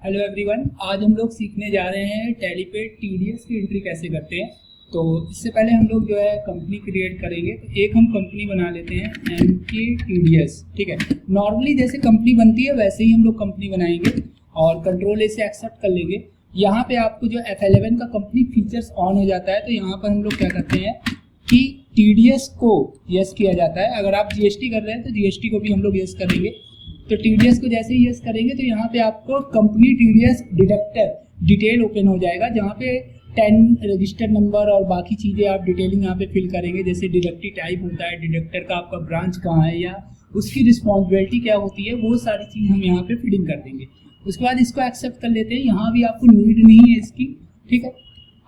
Hello everyone, आज हम लोग सीखने जा रहे हैं टैली पे टीडीएस की एंट्री कैसे करते हैं। तो इससे पहले हम लोग जो है कंपनी क्रिएट करेंगे। तो एक हम कंपनी बना लेते हैं एमके टीडीएस। ठीक है, नॉर्मली जैसे कंपनी बनती है वैसे ही हम लोग कंपनी बनाएंगे और कंट्रोल ए से एक्सेप्ट कर लेंगे। यहाँ पे आपको जो F11 का कंपनी फीचर्स ऑन हो जाता है, तो यहाँ पर हम लोग क्या करते हैं कि टीडीएस को यस किया जाता है। अगर आप जीएसटी कर रहे हैं तो जीएसटी को भी हम लोग यस करेंगे। तो टीडीएस को जैसे ही यस करेंगे तो यहाँ पे आपको company TDS deductor detail open हो जाएगा, जहाँ पे 10 रजिस्टर नंबर और बाकी चीज़ें आप डिटेलिंग यहाँ पे फिल करेंगे। जैसे डिडक्टिव टाइप होता है, डिडक्टर का आपका ब्रांच कहाँ है या उसकी रिस्पॉन्सिबिलिटी क्या होती है, वो सारी चीज़ हम यहाँ पे फिलिंग कर देंगे। उसके बाद इसको एक्सेप्ट कर लेते हैं। यहाँ भी आपको नीड नहीं है इसकी, ठीक है।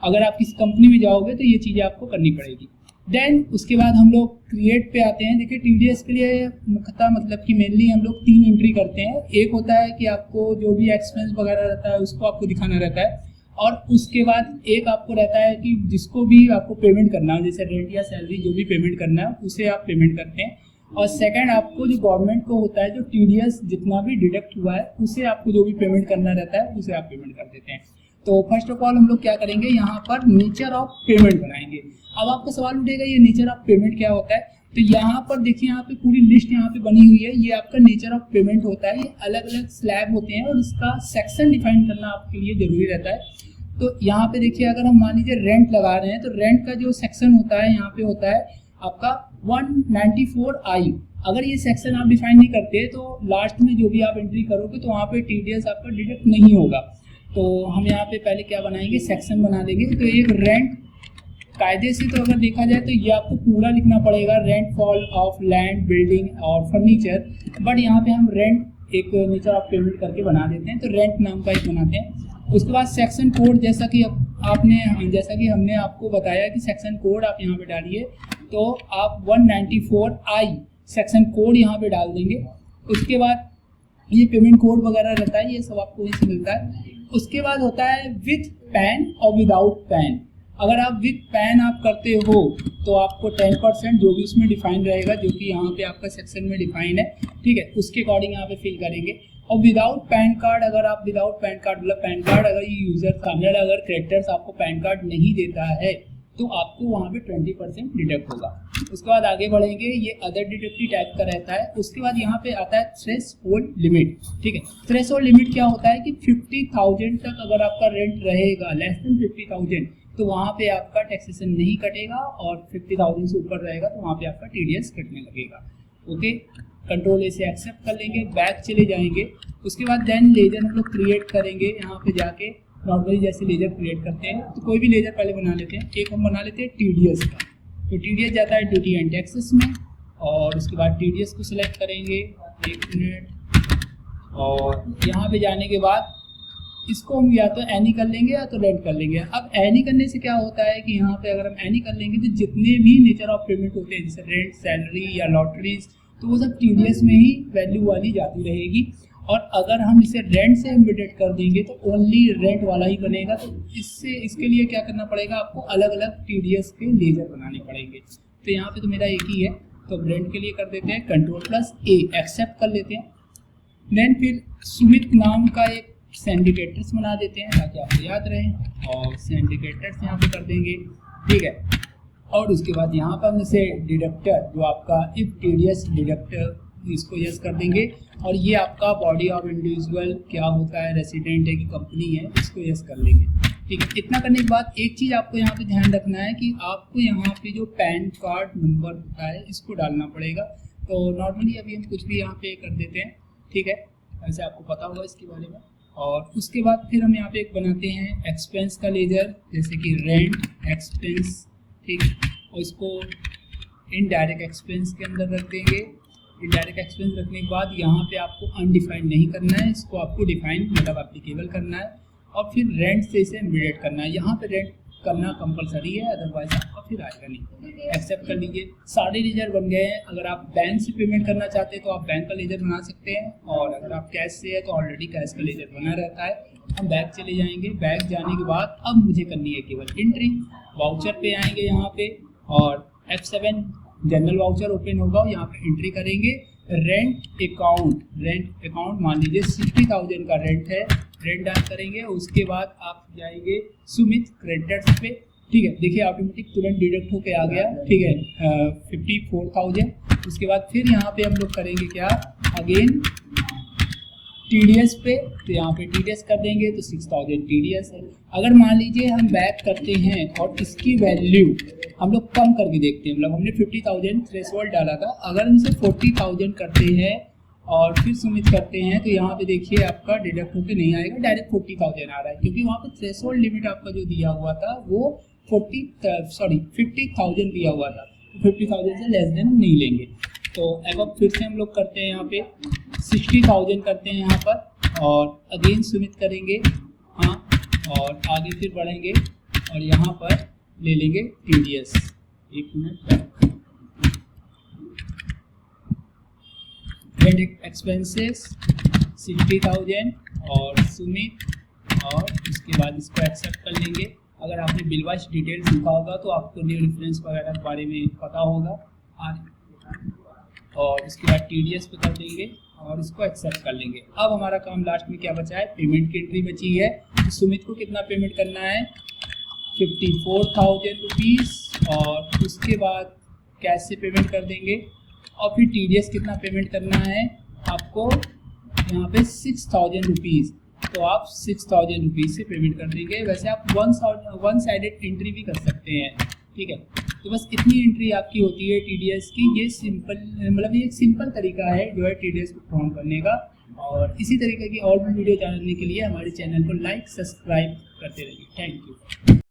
अगर आप किसी कंपनी में जाओगे तो ये चीज़ें आपको करनी पड़ेगी। देन उसके बाद हम लोग क्रिएट पे आते हैं। देखिए टीडीएस के लिए मुख्यतः मतलब कि मेनली हम लोग 3 एंट्री करते हैं। एक होता है कि आपको जो भी एक्सपेंस वगैरह रहता है उसको आपको दिखाना रहता है, और उसके बाद एक आपको रहता है कि जिसको भी आपको पेमेंट करना है, जैसे रेंट या सैलरी जो भी पेमेंट करना है उसे आप पेमेंट करते हैं। और सेकंड आपको जो गवर्नमेंट को होता है, जो टीडीएस जितना भी डिडक्ट हुआ है उसे आपको जो भी पेमेंट करना रहता है उसे आप पेमेंट कर देते हैं। तो फर्स्ट ऑफ ऑल हम लोग क्या करेंगे, यहाँ पर नेचर ऑफ पेमेंट बनाएंगे। अब आपको सवाल उठेगा ये नेचर ऑफ पेमेंट क्या होता है। तो यहाँ पर देखिए, यहाँ पे पूरी लिस्ट यहाँ पे बनी हुई है। ये आपका नेचर ऑफ पेमेंट होता है। ये अलग अलग स्लैब होते हैं और इसका सेक्शन डिफाइन करना आपके लिए जरूरी रहता है। तो यहाँ पे देखिए, अगर हम मान लीजिए रेंट लगा रहे हैं तो रेंट का जो सेक्शन होता है यहाँ पे होता है आपका 194I। अगर ये सेक्शन आप डिफाइन नहीं करते तो लास्ट में जो भी आप एंट्री करोगे तो वहाँ पे टीडीएस आपका डिडक्ट नहीं होगा। तो हम यहाँ पे पहले क्या बनाएंगे, सेक्शन बना देंगे। तो एक रेंट कायदे से तो अगर देखा जाए तो ये आपको पूरा लिखना पड़ेगा, rent fall of land, building और फर्नीचर। बट यहाँ पे हम रेंट एक नेचर ऑफ पेमेंट करके बना देते हैं, तो रेंट नाम का एक बनाते हैं। उसके बाद सेक्शन कोड, जैसा कि हमने आपको बताया कि सेक्शन कोड आप यहाँ पे डालिए, तो आप 194I सेक्शन कोड यहाँ पे डाल देंगे। उसके बाद ये पेमेंट कोड वगैरह रहता है, ये सब आपको वहीं से मिलता है। उसके बाद होता है विथ पैन और विदाउट पैन। अगर आप विथ पैन आप करते हो तो आपको 10% जो भी उसमें डिफाइन रहेगा, जो कि यहाँ पे आपका सेक्शन में डिफाइन है, ठीक है, उसके अकॉर्डिंग यहाँ पे फिल करेंगे। और विदाउट पैन कार्ड, अगर आप विदाउट पैन कार्ड मतलब पैन कार्ड अगर ये यूजर कन्नड़ अगर क्रेडिटर्स आपको पैन कार्ड नहीं देता है तो आपको वहाँ पे 20% डिडक्ट होगा। उसके बाद आगे बढ़ेंगे, ये अदर डिडक्टिव टाइप का रहता है। उसके बाद यहाँ पे आता है थ्रेशोल्ड लिमिट। ठीक है, थ्रेशोल्ड लिमिट क्या होता है कि 50,000 तक अगर आपका रेंट रहेगा, लेस देन 50,000, तो वहाँ पे आपका टैक्सेशन नहीं कटेगा, और 50,000 से ऊपर रहेगा तो वहाँ पे आपका टीडीएस कटने लगेगा। ओके, कंट्रोल ए से एक्सेप्ट कर लेंगे, बैक चले जाएंगे। उसके बाद देन लेजर हम लोग क्रिएट करेंगे। यहाँ पे जाके नॉर्मली जैसे लेजर क्रिएट करते हैं तो कोई भी लेजर पहले बना लेते हैं। एक हम बना लेते हैं टीडीएस का। तो टीडीएस जाता है ड्यूटी एंड टैक्सेस में, और उसके बाद टीडीएस को सिलेक्ट करेंगे। 1 मिनट, और यहाँ पे जाने के बाद इसको हम या तो एनी कर लेंगे या तो रेंट कर लेंगे। अब एनी करने से क्या होता है कि यहाँ पे अगर हम एनी कर लेंगे तो जितने भी नेचर ऑफ पेमेंट होते हैं, जैसे रेंट, सैलरी या लॉटरीज, तो वो सब टीडीएस में ही वैल्यू वाली जाती रहेगी। और अगर हम इसे रेंट से एम्बेडेड कर देंगे तो ओनली रेंट वाला ही बनेगा। तो इसके लिए क्या करना पड़ेगा, आपको अलग अलग टीडीएस के लेजर बनाने पड़ेंगे। तो यहाँ पे तो मेरा एक ही है, तो रेंट के लिए कर देते हैं Ctrl+A, एक्सेप्ट कर लेते हैं। देन फिर सुमित नाम का एक सिंडिकेटर्स बना देते हैं ताकि आपको याद रहे, और सिंडिकेटर्स यहाँ पे कर देंगे, ठीक है। और उसके बाद यहाँ पर जैसे डिडक्टर जो आपका इफ टीडीएस डिडक्टर, इसको यस कर देंगे। और ये आपका बॉडी ऑफ इंडिविजुअल क्या होता है, रेसिडेंट है कि कंपनी है, इसको यस कर लेंगे, ठीक है। इतना करने के बाद एक चीज़ आपको यहाँ पे ध्यान रखना है कि आपको यहाँ पे जो पैन कार्ड नंबर होता है इसको डालना पड़ेगा। तो नॉर्मली अभी हम कुछ भी यहाँ पे कर देते हैं, ठीक है, ऐसे आपको पता होगा इसके बारे में। और उसके बाद फिर हम यहाँ पे एक बनाते हैं एक्सपेंस का लेजर, जैसे कि रेंट एक्सपेंस, ठीक, और इसको इनडायरेक्ट एक्सपेंस के अंदर रख देंगे। इनडायरेक्ट एक्सपेंस रखने के बाद यहाँ पे आपको अनडिफाइंड नहीं करना है, इसको आपको डिफाइन मतलब एप्लीकेबल करना है। और फिर रेंट से इसे एम्बेडेड करना है। यहाँ पे रेंट करना कंपलसरी है, अदरवाइज आपका फिर आएगा नहीं। एक्सेप्ट कर लीजिए, सारे लेजर बन गए हैं। अगर आप बैंक से पेमेंट करना चाहते हैं तो आप बैंक का लेजर बना सकते हैं, और अगर आप कैश से है तो ऑलरेडी कैश का लेजर बना रहता है। हम बैक चले जाएंगे। बैक जाने के बाद अब मुझे करनी है केवल एंट्री। वाउचर पे आएंगे यहाँ पे, और F7 जनरल वाउचर ओपन होगा, यहाँ पे एंट्री करेंगे। रेंट अकाउंट मान लीजिए 60,000 का रेंट है, रेंट डाल करेंगे। उसके बाद आप जाएंगे सुमित क्रेडिटर्स पे, ठीक है। देखिए ऑटोमेटिक तुरंत डिडक्ट होके आ गया, ठीक है, 54,000। उसके बाद फिर यहाँ पे हम लोग करेंगे क्या, अगेन TDS पे, तो यहाँ पे TDS कर देंगे तो 6,000 TDS है। अगर मान लीजिए हम बैक करते हैं और इसकी वैल्यू हम लोग कम करके देखते हैं, मतलब हमने 50,000 थ्रेशोल्ड डाला था, अगर हम इसे 40,000 करते हैं और फिर सबमिट करते हैं तो यहाँ पे देखिए आपका डिडक्ट होकर नहीं आएगा, डायरेक्ट 40,000 आ रहा है, क्योंकि वहाँ पे थ्रेशोल्ड लिमिट आपका जो दिया हुआ था वो 50,000 दिया हुआ था, 50,000 से लेस देन नहीं लेंगे। तो अब फिर से हम लोग करते हैं यहाँ पे 60,000 करते हैं यहाँ पर और अगेन सबमिट करेंगे, हाँ, और आगे फिर बढ़ेंगे और यहाँ पर ले लेंगे TDS। एक मिनट, रेंट एक्सपेंसेस 60,000 और सुमित, और उसके बाद इसको एक्सेप्ट कर लेंगे। अगर आपने बिल वाइज डिटेल्स लिखा होगा तो आपको न्यू रेफरेंस वगैरह के बारे में पता होगा। और उसके बाद TDS पे कर देंगे और इसको एक्सेप्ट कर लेंगे। अब हमारा काम लास्ट में क्या बचा है, पेमेंट की एंट्री बची है। तो सुमित को कितना पेमेंट करना है, 54,000 रुपीज़, और उसके बाद कैश से पेमेंट कर देंगे। और फिर TDS कितना पेमेंट करना है आपको, यहाँ पे 6,000 रुपीज़, तो आप 6,000 रुपीज़ से पेमेंट कर देंगे। वैसे आप वन साइडेड एंट्री भी कर सकते हैं, ठीक है। तो बस इतनी एंट्री आपकी होती है TDS की। ये सिंपल, मतलब ये एक सिंपल तरीका है जो है TDS को फॉर्म करने का। और इसी तरीके की और भी वीडियो जानने के लिए हमारे चैनल को लाइक सब्सक्राइब करते रहिए। Thank you.